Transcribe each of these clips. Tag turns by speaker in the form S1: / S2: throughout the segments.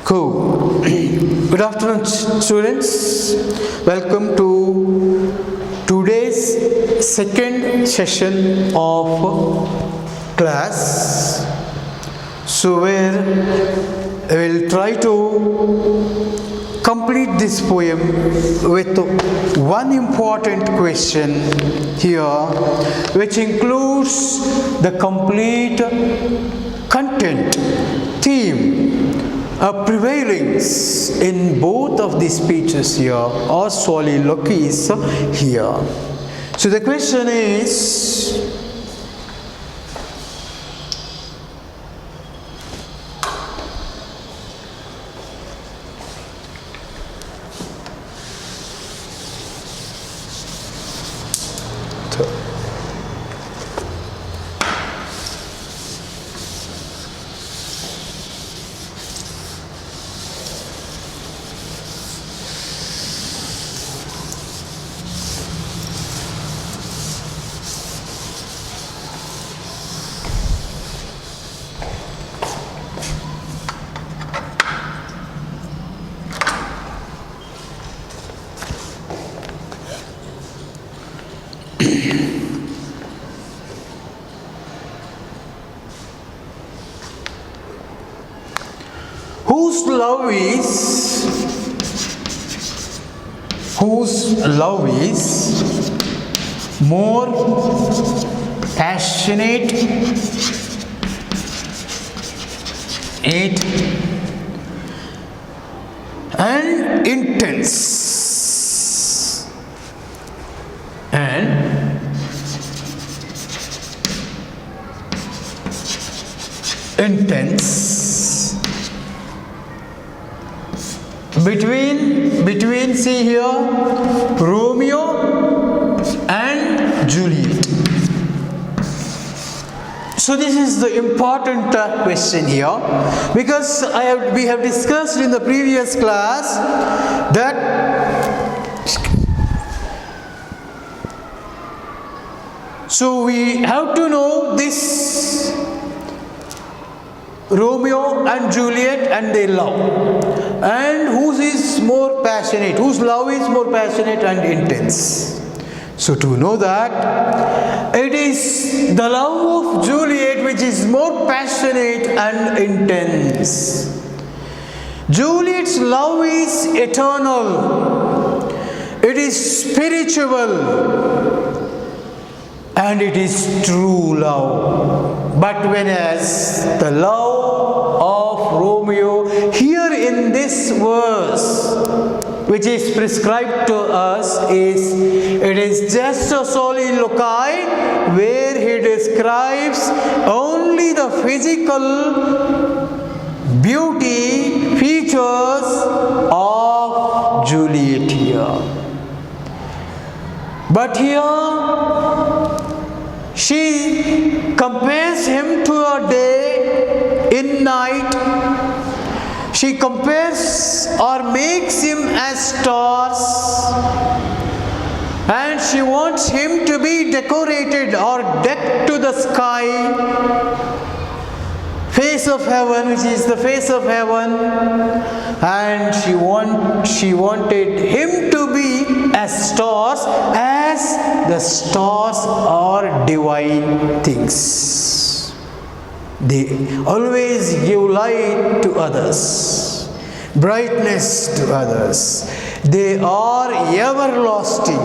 S1: Cool. Good afternoon, students. Welcome to today's second session of class. So where I will try to complete this poem with one important question here, which includes the complete content, theme, prevailing in both of these speeches here or soliloquies here. So the question is, whose love is more passionate and intense between see here Romeo and Juliet. So this is the important question here, because we have discussed in the previous class that so we have to know this Romeo and Juliet and their love, and whose is more passionate, whose love is more passionate and intense. So to know that, it is the love of Juliet which is more passionate and intense. Juliet's love is eternal, it is spiritual, and it is true love. But whereas the love of Romeo here in this verse, which is prescribed to us, it is just a soliloquy where he describes only the physical beauty features of Juliet here. But here she compares him to a day in night. She compares or makes him as stars, and she wants him to be decorated or decked to the sky, face of heaven, which is the face of heaven, and she wanted him to be as stars, as the stars are divine things. They always give light to others, brightness to others. They are everlasting,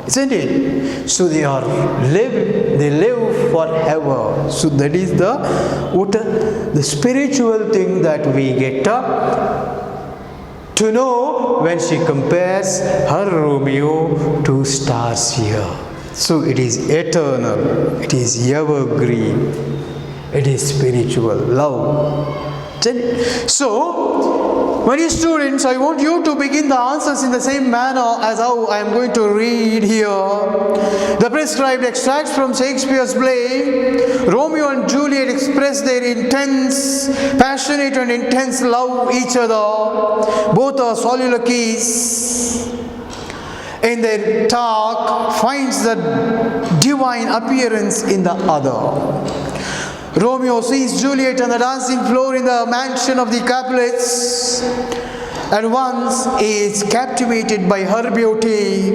S1: isn't it? So they live forever. So that is the spiritual thing that we get to know when she compares her Romeo to stars here. So it is eternal, it is evergreen, it is spiritual love. So, my dear students, I want you to begin the answers in the same manner as how I am going to read here. The prescribed extracts from Shakespeare's play. Romeo and Juliet express their intense, passionate and intense love each other. Both are soliloquies. In their talk finds the divine appearance in the other. Romeo sees Juliet on the dancing floor in the mansion of the Capulets, and once is captivated by her beauty.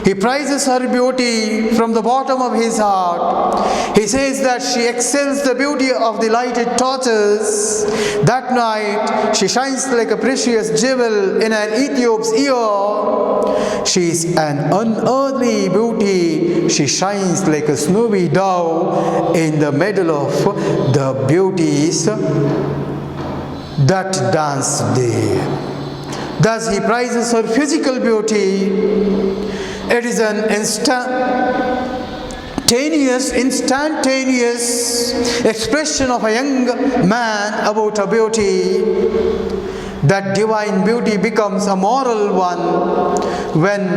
S1: He prizes her beauty from the bottom of his heart. He says that she excels the beauty of the lighted torches. That night, she shines like a precious jewel in an Ethiop's ear. She is an unearthly beauty. She shines like a snowy dove in the middle of the beauties that dance there. Thus he prizes her physical beauty. It is an instantaneous expression of a young man about her beauty. That divine beauty becomes a moral one when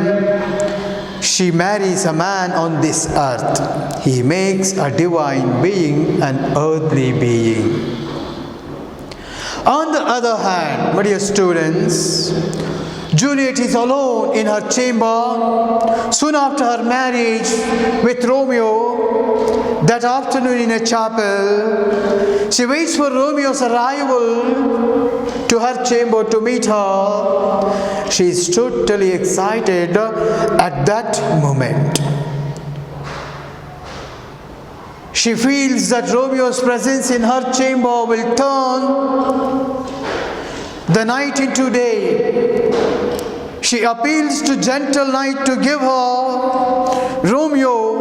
S1: she marries a man on this earth. He makes a divine being an earthly being. On the other hand, my dear students, Juliet is alone in her chamber soon after her marriage with Romeo. That afternoon in a chapel, she waits for Romeo's arrival to her chamber to meet her. She is totally excited at that moment. She feels that Romeo's presence in her chamber will turn the night into day. She appeals to gentle night to give her Romeo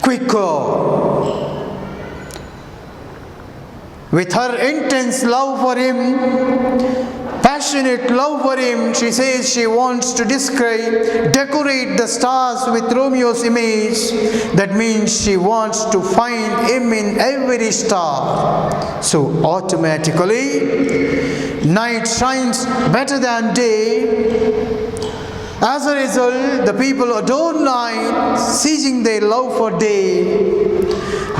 S1: quicker. With her intense love for him, passionate love for him, she says she wants to decorate the stars with Romeo's image. That means she wants to find him in every star. So automatically, night shines better than day. As a result, the people adore night, ceasing their love for day.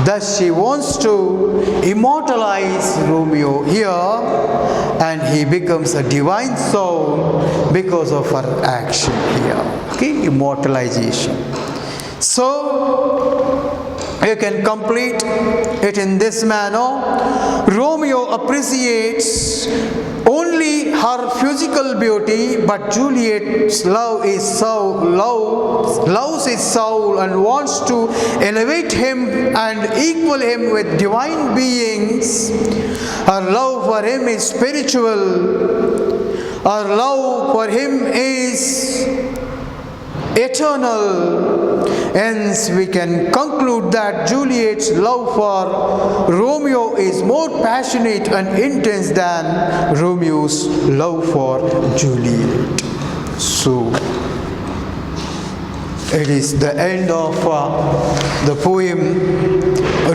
S1: Thus she wants to immortalize Romeo here, and he becomes a divine soul because of her action here. Okay, immortalization. So you can complete it in this manner. Romeo appreciates only her physical beauty, but Juliet's loves his soul and wants to elevate him and equal him with divine beings. Her love for him is spiritual. Her love for him is eternal. Hence, we can conclude that Juliet's love for Romeo is more passionate and intense than Romeo's love for Juliet. So, it is the end of the poem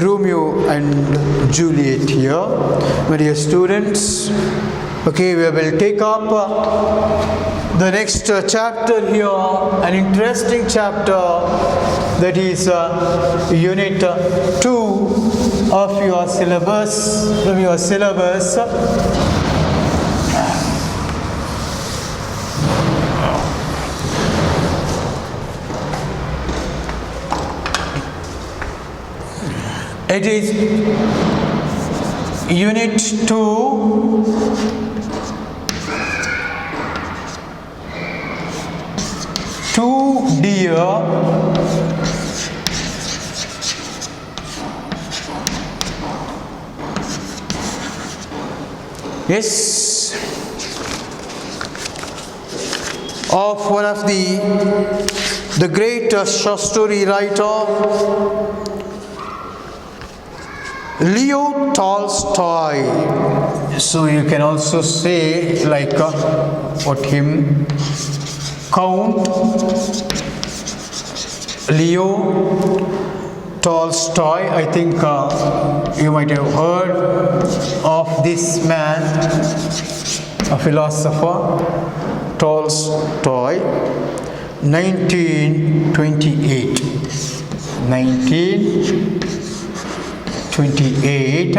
S1: Romeo and Juliet here. My dear students, okay, we will take up the next chapter here, an interesting chapter, that is Unit 2 of your syllabus, from your syllabus. It is Unit 2, dear. Yes, of one of the great short story writer, Leo Tolstoy. So you can also say like what him, Count Leo Tolstoy. I think you might have heard of this man, a philosopher, Tolstoy, 1928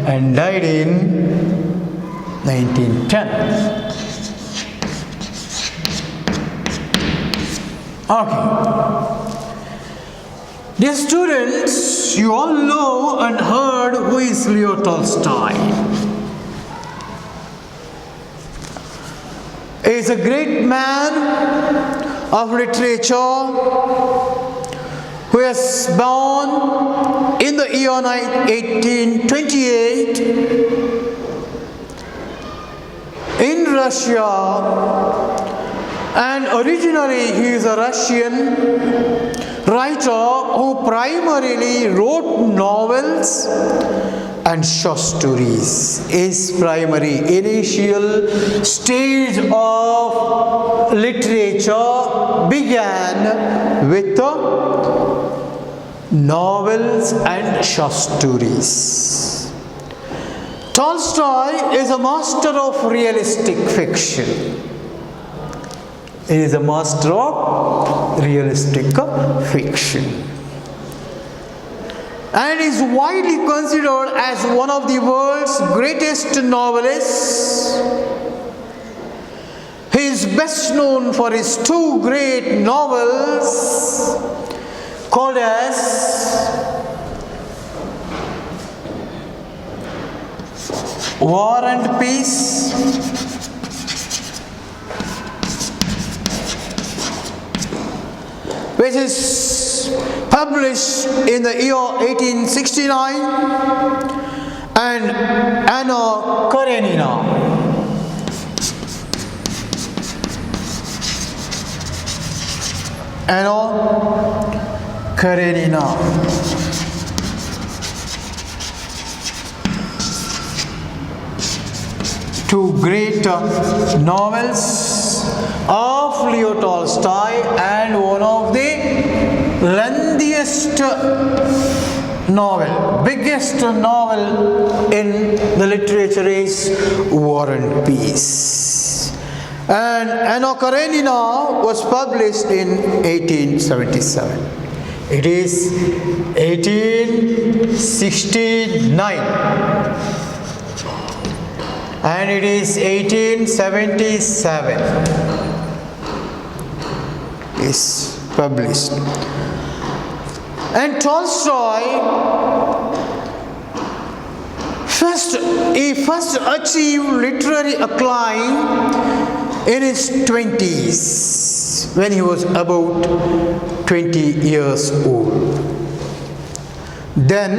S1: and died in 1910. Okay. Dear students, you all know and heard who is Leo Tolstoy. He is a great man of literature who was born in the year 1828 in Russia, and originally he is a Russian writer who primarily wrote novels and short stories. His primary initial stage of literature began with novels and short stories. Tolstoy is a master of realistic fiction. He is a master of realistic fiction, and is widely considered as one of the world's greatest novelists. He is best known for his two great novels called as War and Peace which is published in the year 1869, and Anna Karenina. Anna Karenina. Two great novels of Leo Tolstoy, and one of the lengthiest novel, biggest novel in the literature is War and Peace. And Anna Karenina was published in 1877. It is 1869. And it is 1877 is published. And Tolstoy first achieved literary acclaim in his 20s, when he was about 20 years old. Then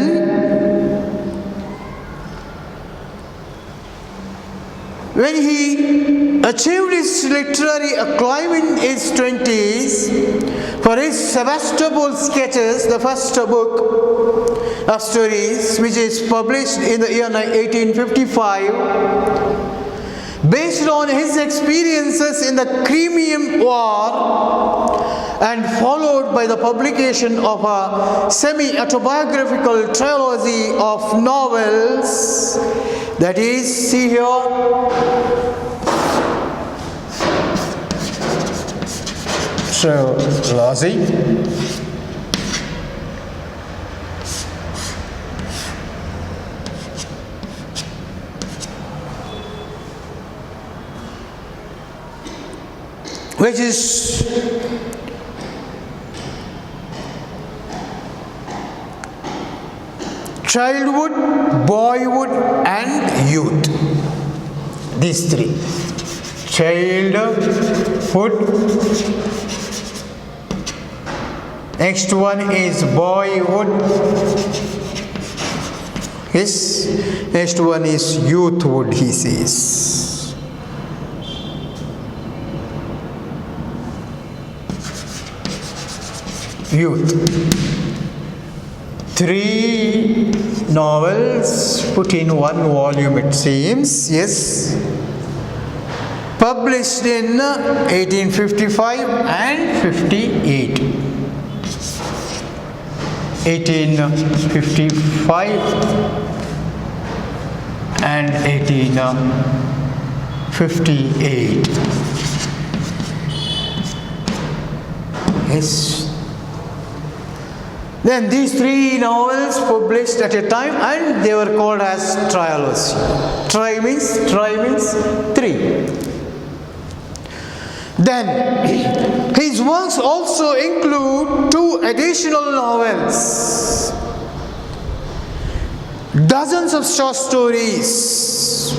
S1: when he achieved his literary acclaim in his 20s for his Sevastopol Sketches, the first book of stories, which is published in the year 1855, based on his experiences in the Crimean War, and followed by the publication of a semi-autobiographical trilogy of novels, that is, see here, trilogy, which is childhood, boyhood and youth. These three. Childhood, next one is boyhood, yes, next one is youthhood, he says. Youth. Three novels put in one volume, it seems, yes. Published in 1855 and 58. 1855 and 1858. Yes. Then these three novels published at a time, and they were called as trilogy. Tri means three. Then his works also include 2 additional novels, dozens of short stories,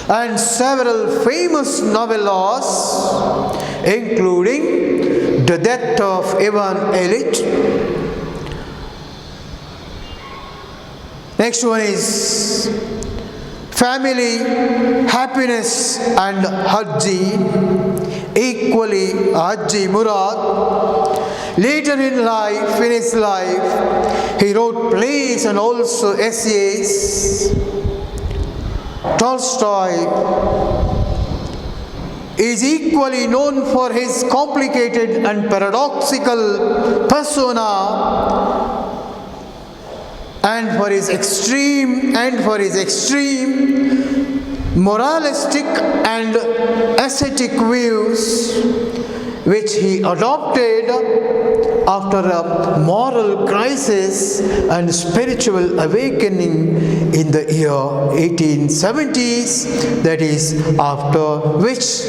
S1: and several famous novellas, including The Death of Ivan Illich. Next one is Family, Happiness and Haji, equally Haji Murad. Later in his life, he wrote plays and also essays. Tolstoy is equally known for his complicated and paradoxical persona and for his extreme moralistic and ascetic views, which he adopted after a moral crisis and spiritual awakening in the year 1870s, that is, after which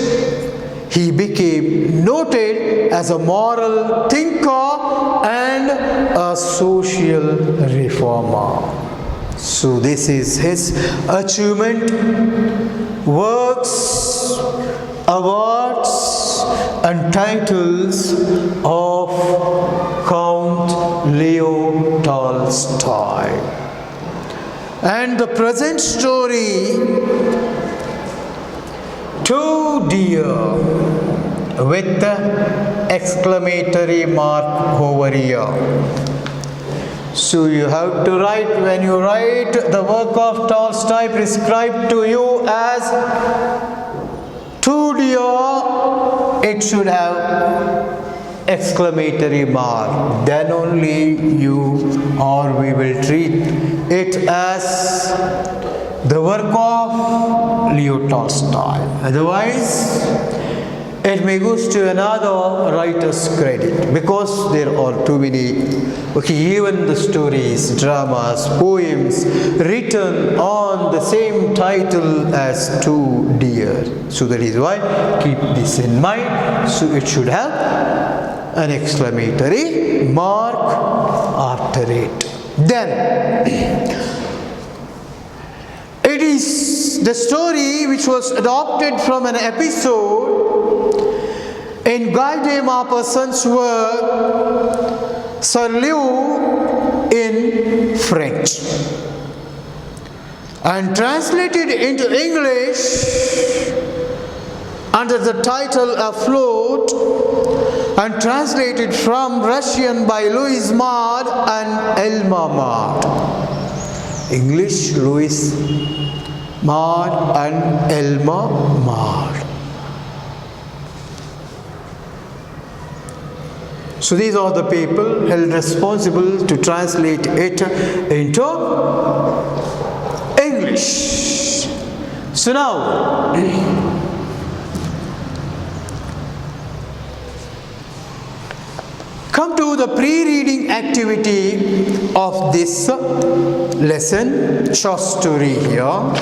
S1: he became noted as a moral thinker and a social reformer. So this is his achievement, works, awards and titles of Count Leo Tolstoy. And the present story, Too Dear, with the exclamatory mark over here. So you have to write, when you write the work of Tolstoy prescribed to you as Too Dear, it should have exclamatory mark. Then only you or we will treat it as the work of Leo Tolstoy. Otherwise, it may go to another writer's credit, because there are too many, even the stories, dramas, poems written on the same title as Too Dear. So that is why keep this in mind. So it should have an exclamatory mark after it. Then it is the story which was adopted from an episode in Guy de Maupassant's work Sir Leo in French and translated into English under the title Afloat, and translated from Russian by Louis Maud and Elma Maud. English, Louis Maud and Elma Maud. So these are the people held responsible to translate it into English. So now, come to the pre-reading activity of this lesson, short story here.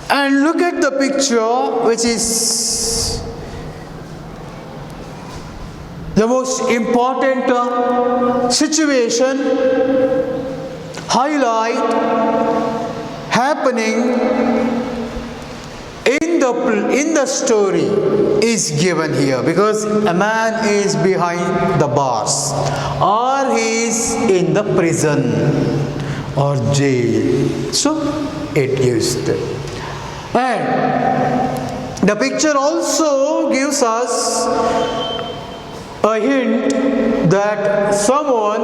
S1: And look at the picture, which is the most important situation, highlight happening in the story is given here, because a man is behind the bars or he is in the prison or jail. So it gives them. And the picture also gives us a hint that someone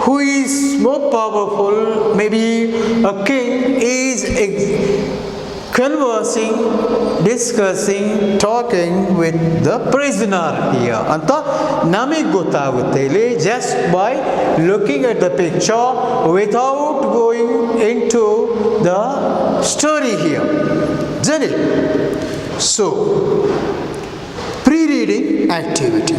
S1: who is more powerful, maybe a king, is conversing, discussing, talking with the prisoner here. Anta namig gottagutte ಇಲ್ಲಿ just by looking at the picture without going into the story here. Isn't it? So, pre-reading activity.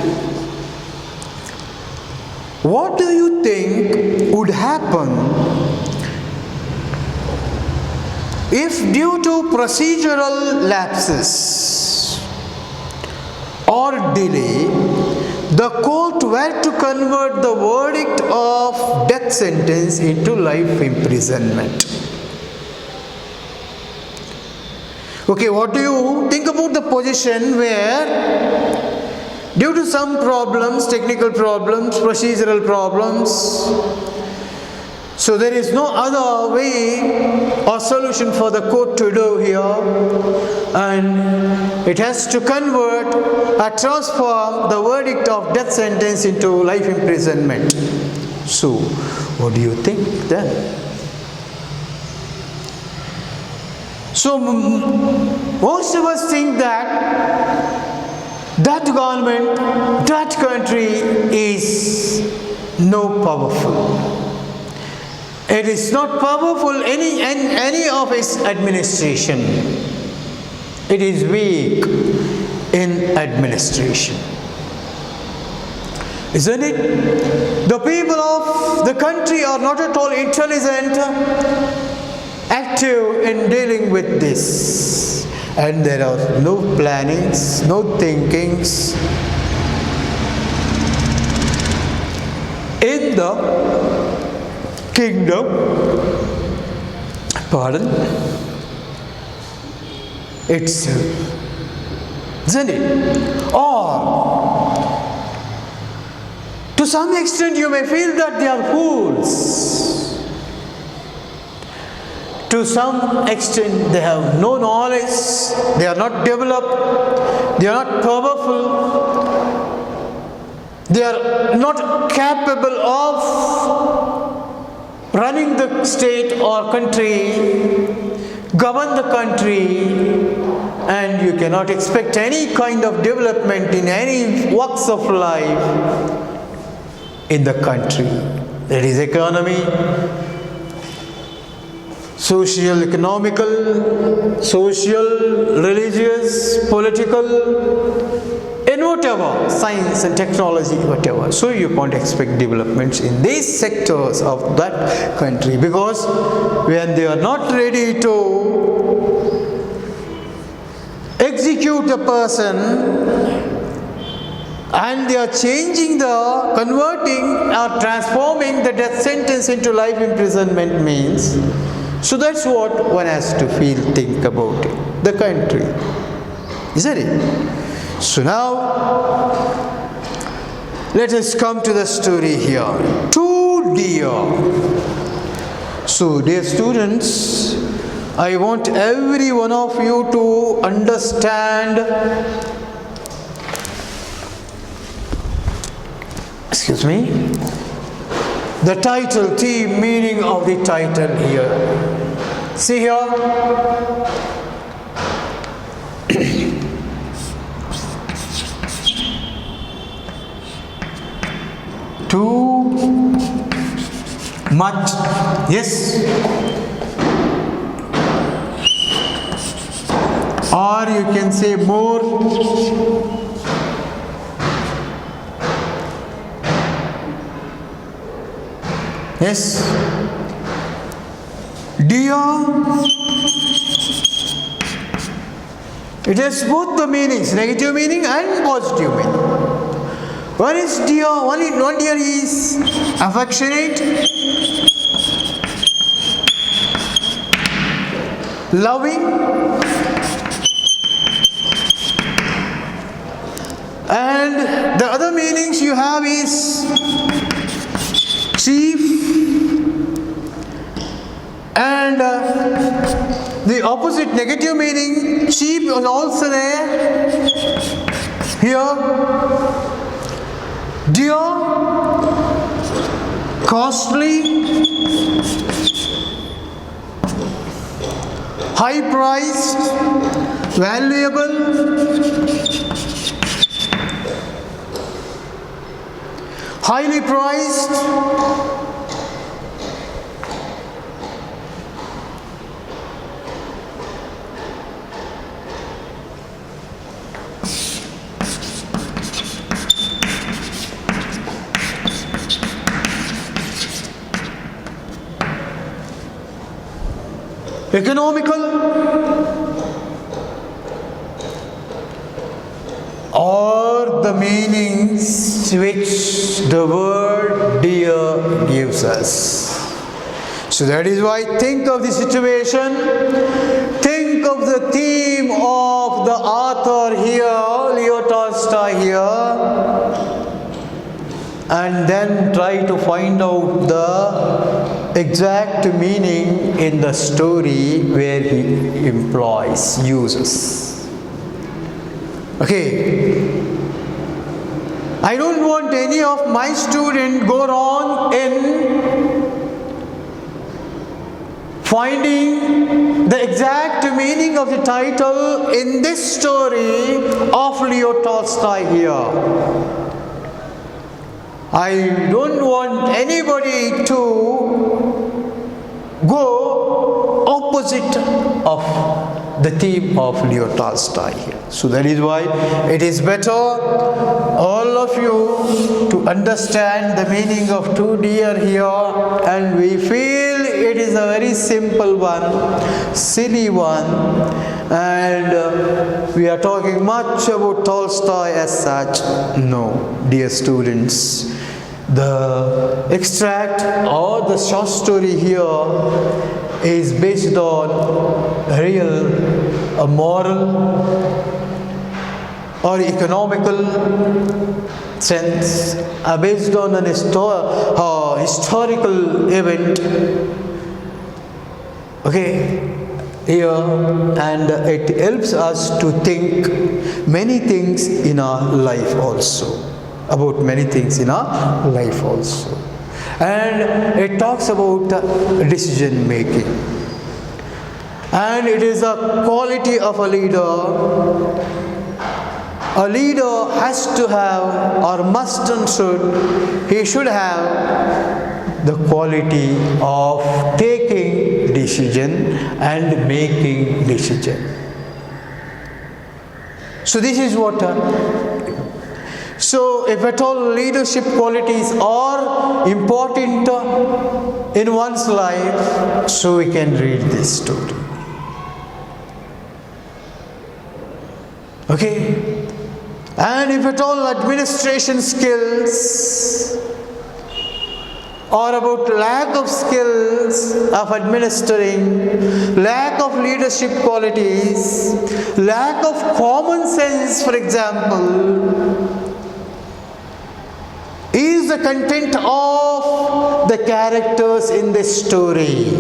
S1: What do you think would happen if, due to procedural lapses, or delay, the court were to convert the verdict of death sentence into life imprisonment. Okay, what do you think about the position where due to some problems, technical problems, procedural problems, so there is no other way or solution for the court to do here, and it has to convert or transform the verdict of death sentence into life imprisonment. So, what do you think then? So, most of us think that government, that country is no powerful. It is not powerful any of its administration. It is weak in administration. Isn't it? The people of the country are not at all intelligent, active in dealing with this. And there are no plannings, no thinkings in the kingdom, itself. Isn't it? Or, to some extent you may feel that they are fools. To some extent they have no knowledge, they are not developed, they are not powerful, they are not capable of running the state or country, govern the country, and you cannot expect any kind of development in any walks of life in the country. That is economy, social, economical, social, religious, political, in whatever, science and technology, whatever. So you can't expect developments in these sectors of that country, because when they are not ready to execute a person and they are converting or transforming the death sentence into life imprisonment means, so that's what one has to think about it, the country. Isn't it? So now, let us come to the story here. Two deer. So, dear students, I want every one of you to understand, the title, theme, meaning of the title here. See here. Too much. Yes. Or you can say more. Yes. Dear, it has both the meanings, negative meaning and positive meaning. One is dear, one dear is affectionate, loving, and the other meanings you have is chief, and the opposite negative meaning, cheap, is also there. Here, dear, costly, high priced, valuable, highly priced, economical, or the meanings which the word dear gives us. So that is why think of the situation, think of the theme of the author here, Leo Tolstoy here, and then try to find out the exact meaning in the story where he uses. Okay. I don't want any of my students go wrong in finding the exact meaning of the title in this story of Leo Tolstoy here. I don't want anybody to go opposite of the theme of Leo Tolstoy here. So that is why it is better all of you to understand the meaning of two deer here, and we feel it is a very simple one, silly one, and we are talking much about Tolstoy as such. No, dear students, the extract or the short story here is based on a moral or economical sense, based on an historical event. Okay, here, and it helps us to think many things in our life also, about many things in our life also. And it talks about decision making, and it is a quality of a leader. A leader has to have, or must and should, he should have the quality of taking decision and making decision. So this is what so if at all leadership qualities are important in one's life, so we can read this story. Okay? And if at all administration skills or about lack of skills of administering, lack of leadership qualities, lack of common sense, for example, is the content of the characters in this story.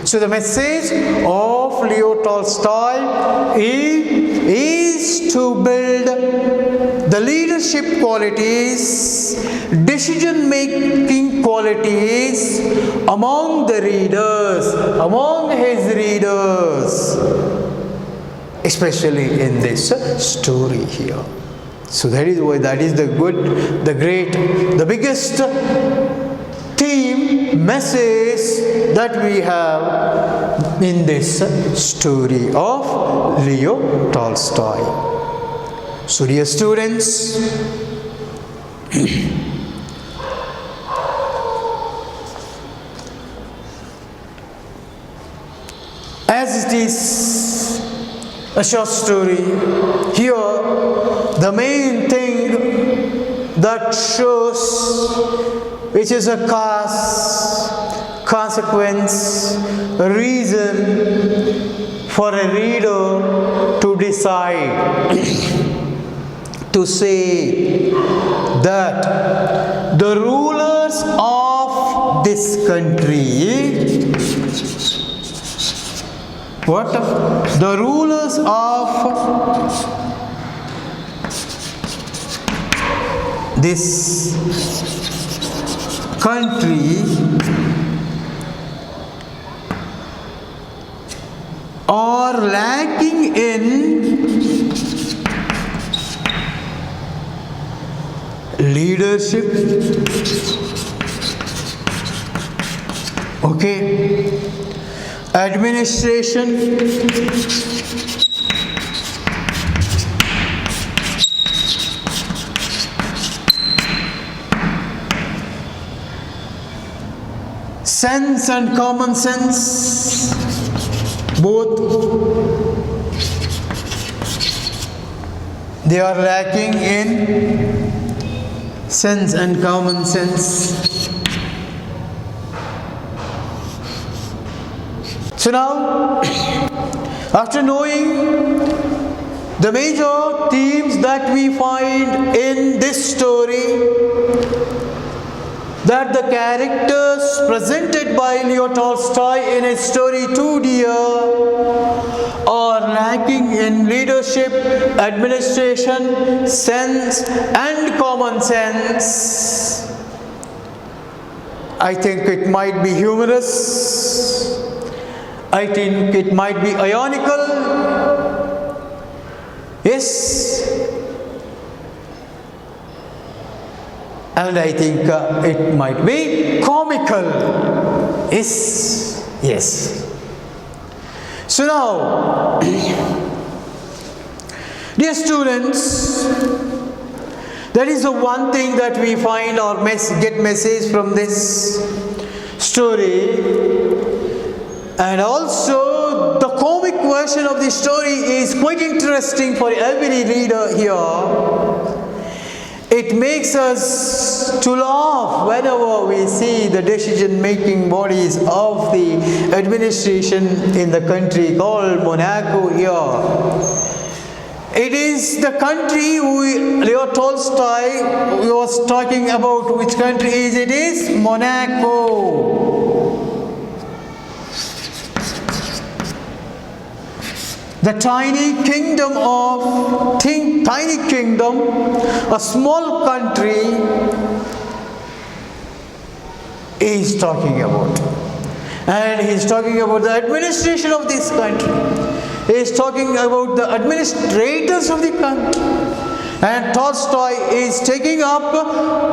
S1: So the message of Leo Tolstoy is to build the leadership qualities, decision-making qualities among the readers, among his readers, especially in this story here. So that is why that is the good, the great, the biggest theme, message that we have in this story of Leo Tolstoy. So dear students, as it is a short story, here the main thing that shows, which is a cause, consequence, a reason for a reader to decide to say that the rulers of this country, the rulers of this country are lacking in leadership, okay, administration, sense and common sense, both. They are lacking in sense and common sense. So now, after knowing the major themes that we find in this story, that the characters presented by Leo Tolstoy in his story Two Deer are lacking in leadership, administration, sense and common sense. I think it might be humorous. I think it might be ironical. Yes. And I think it might be comical. Yes. So now, dear students, that is the one thing that we find or get message from this story. And also the comic version of the story is quite interesting for every reader here. It makes us to laugh whenever we see the decision-making bodies of the administration in the country called Monaco here. It is the country Leo Tolstoy was talking about. Which country is it? It is Monaco. The tiny kingdom, a small country is talking about. And he is talking about the administration of this country. He is talking about the administrators of the country. And Tolstoy is taking up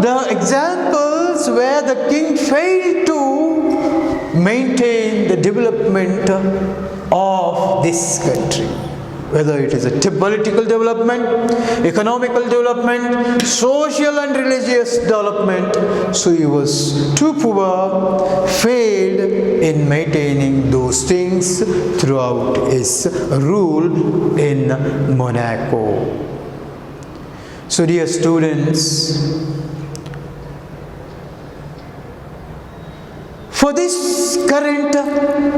S1: the examples where the king failed to maintain the development of this country, whether it is a political development, economical development, social and religious development. So he was too poor, failed in maintaining those things throughout his rule in Monaco. So dear students, for this current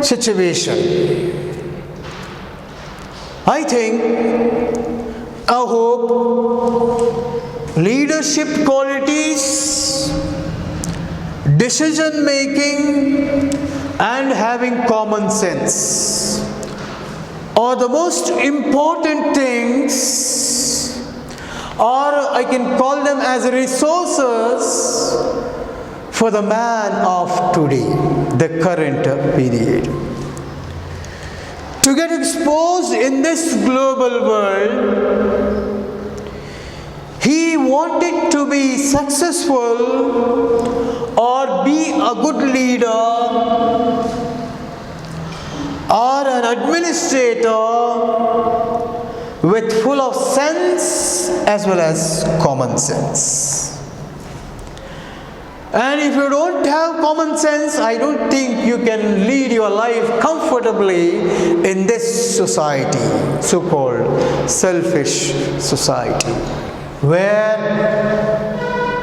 S1: situation, I think, I hope, leadership qualities, decision making and having common sense are the most important things, or I can call them as resources for the man of today, the current period. To get exposed in this global world, he wanted to be successful or be a good leader or an administrator with full of sense as well as common sense. And if you don't have common sense, I don't think you can lead your life comfortably in this society, so-called selfish society, where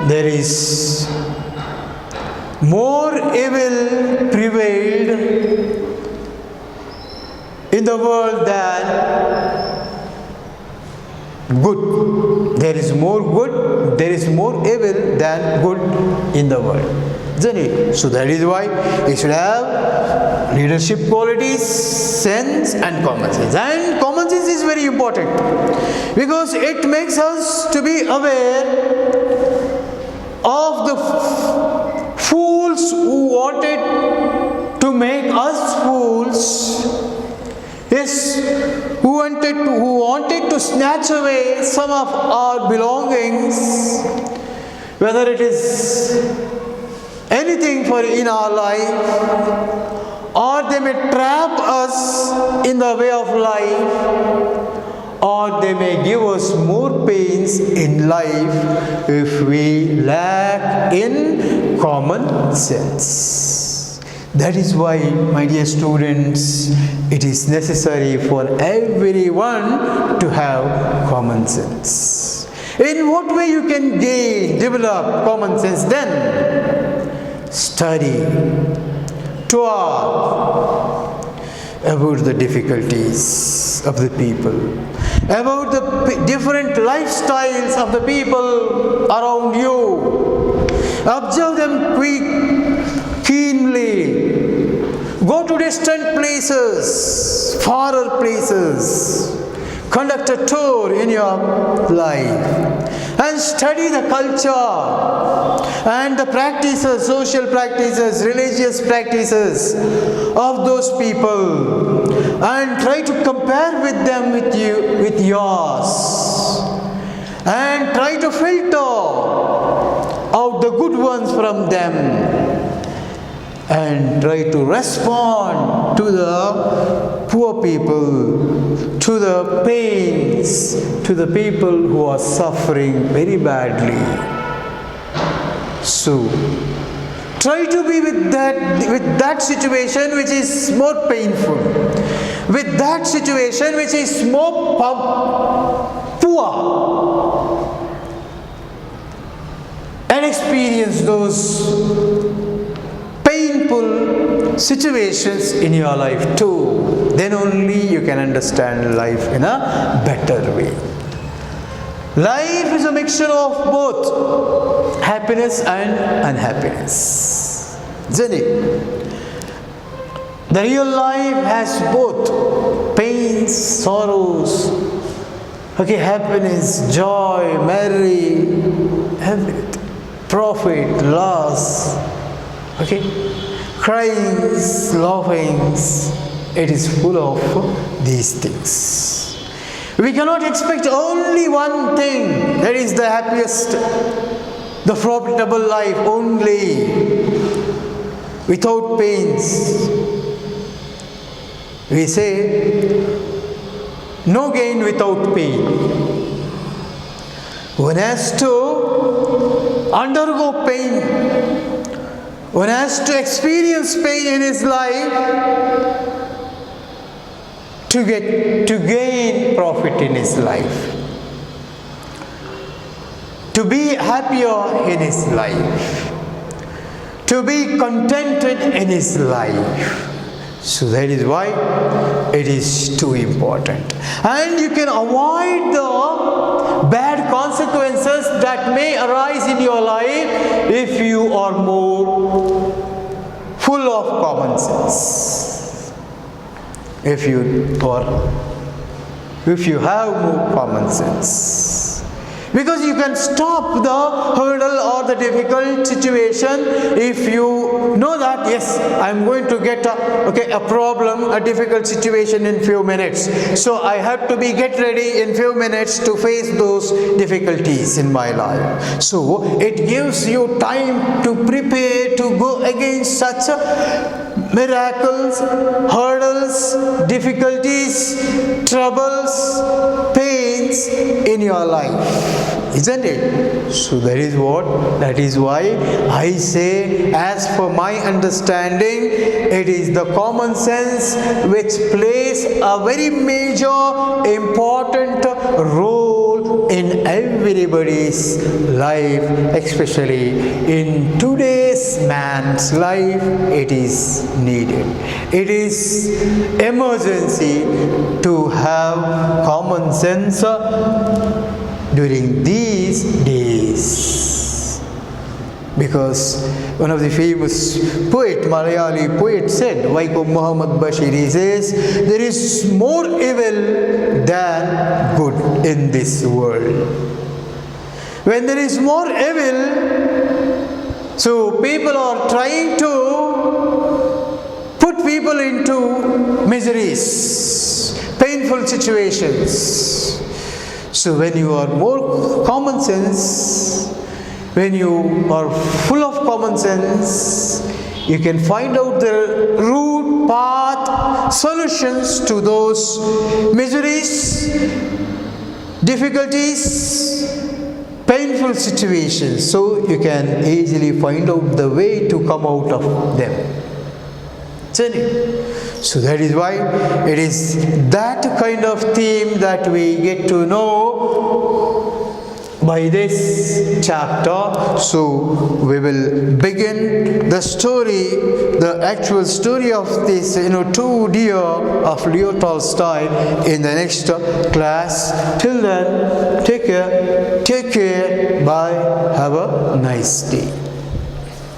S1: there is more evil prevailed in the world than good. There is more good, there is more evil than good in the world, isn't it? So that is why you should have leadership qualities, sense and common sense. And common sense is very important because it makes us to be aware of the fools who wanted to make us fools. Yes, who wanted to snatch away some of our belongings, whether it is anything in our life, or they may trap us in the way of life, or they may give us more pains in life if we lack in common sense. That is why, my dear students, it is necessary for everyone to have common sense. In what way you can develop common sense then? Study, talk about the difficulties of the people, about the different lifestyles of the people around you. Observe them keenly. Go to distant places, farer places. Conduct a tour in your life and study the culture and the practices, social practices, religious practices of those people, and try to compare with them with yours, and try to filter out the good ones from them, and try to respond to the poor people, to the pains, to the people who are suffering very badly. So, try to be with that situation which is more painful, with that situation which is more poor, and experience those painful situations in your life too. Then only you can understand life in a better way. Life is a mixture of both happiness and unhappiness, isn't it? The real life has both pains, sorrows, happiness, joy, merry, everything, profit, loss, cryings, laughings. It is full of these things. We cannot expect only one thing, that is the happiest, the profitable life only, without pains. We say, no gain without pain. One has to undergo pain. One has to experience pain in his life to gain profit in his life, to be happier in his life, to be contented in his life. So that is why it is too important. And you can avoid the bad consequences that may arise in your life if you are more full of common sense. If you have more common sense, because you can stop the hurdle or the difficult situation if you know that yes, I am going to get a problem, a difficult situation in few minutes, so I have to get ready in few minutes to face those difficulties in my life. So it gives you time to prepare to go against such miracles, hurdles, difficulties, troubles, pains in your life, isn't it? So that is why I say, as for my understanding, it is the common sense which plays a very major, important role in everybody's life, especially in today's man's life. It is needed. It is emergency to have common sense during these days. Because one of the famous Malayali poet said, Vaikom Muhammad Bashir, he says, there is more evil than good in this world. When there is more evil, so people are trying to put people into miseries, painful situations. So when you are more common sense, when you are full of common sense, you can find out the root, path, solutions to those miseries, difficulties, painful situations. So you can easily find out the way to come out of them. isn't it? So that is why it is that kind of theme that we get to know by this chapter. So we will begin the story, the actual story of this, two deer of Leo Tolstoy in the next class. Till then, take care, bye, have a nice day.